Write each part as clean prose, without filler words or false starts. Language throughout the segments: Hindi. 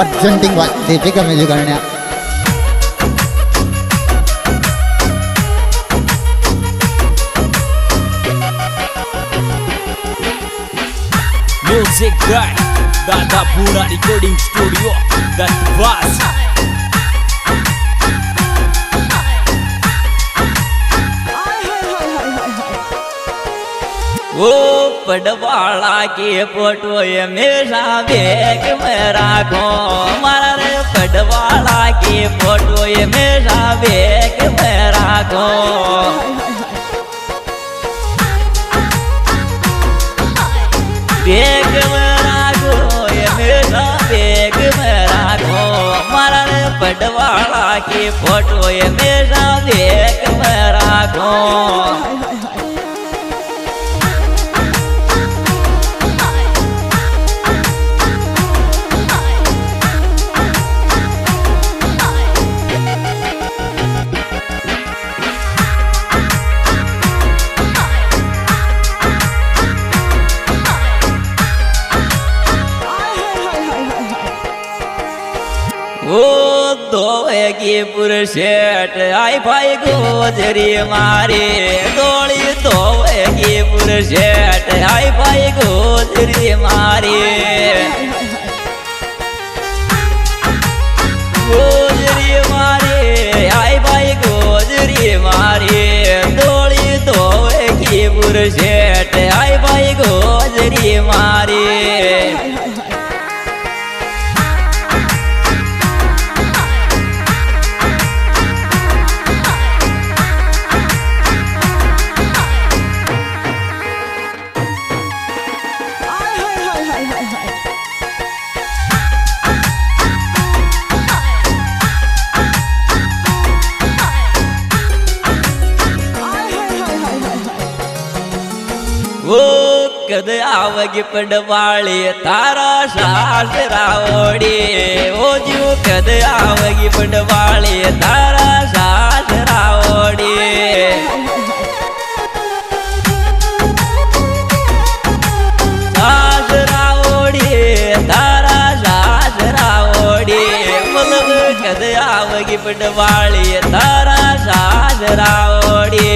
presenting by Deepika Music Arena. Music by Dada Pura Recording Studio. That was वो पडवाला के फोटो हमेशा बैग में राखो मारा रे पडवाला के फोटो हमेशा बैग में राखो बैग में राखो हमेशा बैग में राखो मारा रे पडवाला के फोटो हमेशा बैग में राखो वो दोवेगी पुरुषेट आई भाई गोजरी मारे दोड़ी दोवेगी पुरुषेट आई भाई गोजरी मारे गोजरी मारे आई भाई गोजरी मारे दोड़ी दोवेगी पुरुषेट आई भाई गोजरी मारे वो कद आवगी पडवाळी तारा सासरा ओडी ओ जीव कद आवगी पडवाळी तारा सासरा ओडी सासरा ओडी तारा सासरा ओडी मुलग कद आवगी पडवाळी तारा सासरा ओडी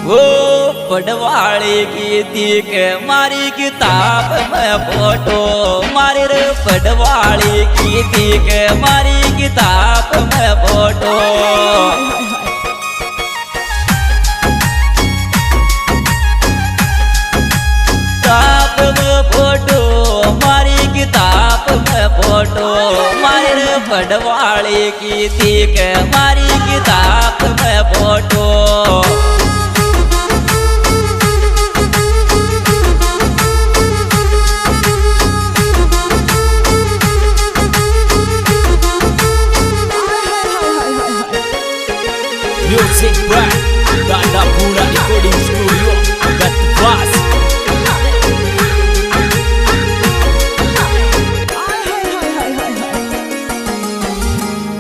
वो पडवाड़ी की तीक मारी किताब में फोटो मारी रे पडवाड़ी की तीक मारी किताब में फोटो किताब में फोटो मारी किताब में फोटो मारी रे पडवाड़ी की तीक मारी किताब में photo Music by Dada Pura Recording Studio. That was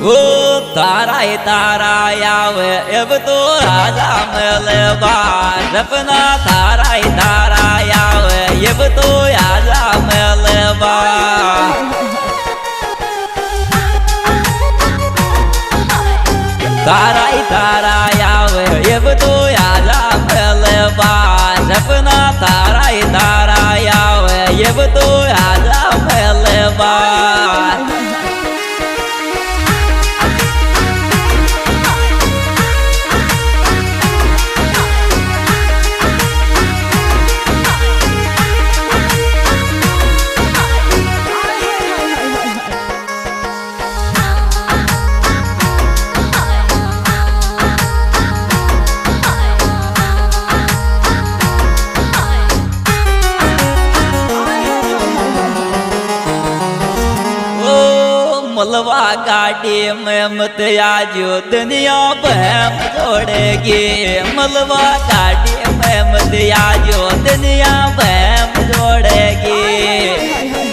वो तारा ही तारा आवे अब तो राजा मिलवा सपना तारा ही तारा आवे अब तो राजा मिलवा तारा ही तारा आवे अब तो राजा मिलवा सपना तारा ही तारा आवे अब तो राजा मिलवा मलवा गाड़ी में मत आजो दुनिया बहम जोड़ेगी मलवा गाड़ी में मत आजो दुनिया बहम जोड़ेगी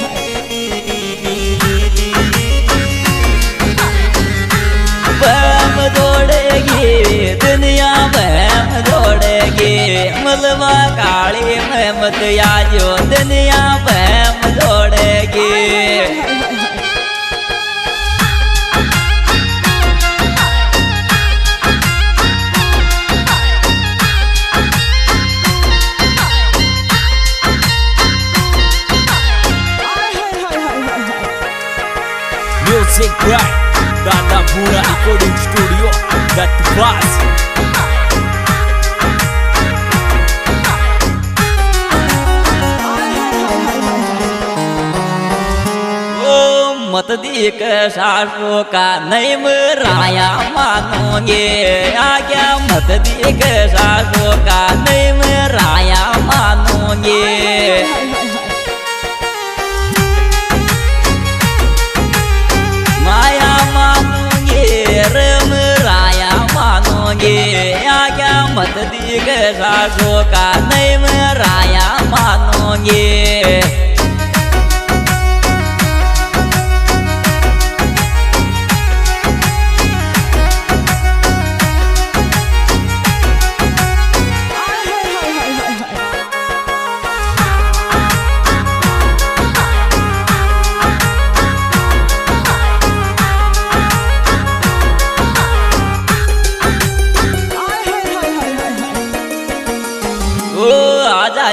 बहम जोड़ेगी दुनिया बहम जोड़ेगी मलवा काली में मत आजो दुनिया बहम जोड़ेगी Music Bright Dada Pura Recording Studio That was मत दीक सासू का नहीं मराया मानोगे आज्ञा मत दीक सासू का नहीं मराया मानोगे माया मानोगे रम राया मानोगे आज्ञा मत दीक सासू का नहीं मराया मानोगे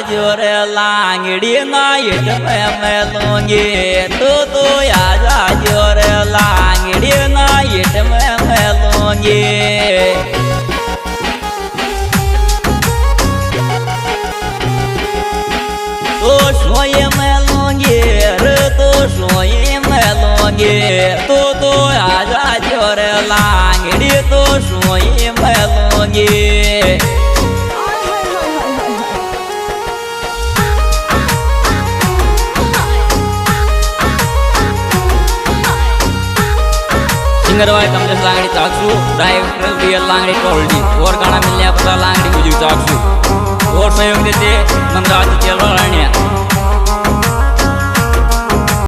जोरे लांगड़ी नाइट में मेलूंगी तो आजा जोरे लांगड़ी नाइट में मेलूंगी तो सोई मेलूंगी तो सोई मेलूंगी तो आजा जोरे लांगड़ी तो सोई मेलूंगी सिंगर वाले कमलेश लांगड़ी चाकसू डायरेक्टर रियल लांगड़ी टोल्डी और गाना मिलने पता लांगड़ी म्यूजिक चाकसू और सहयोग देते मनराज चेलवाड़िया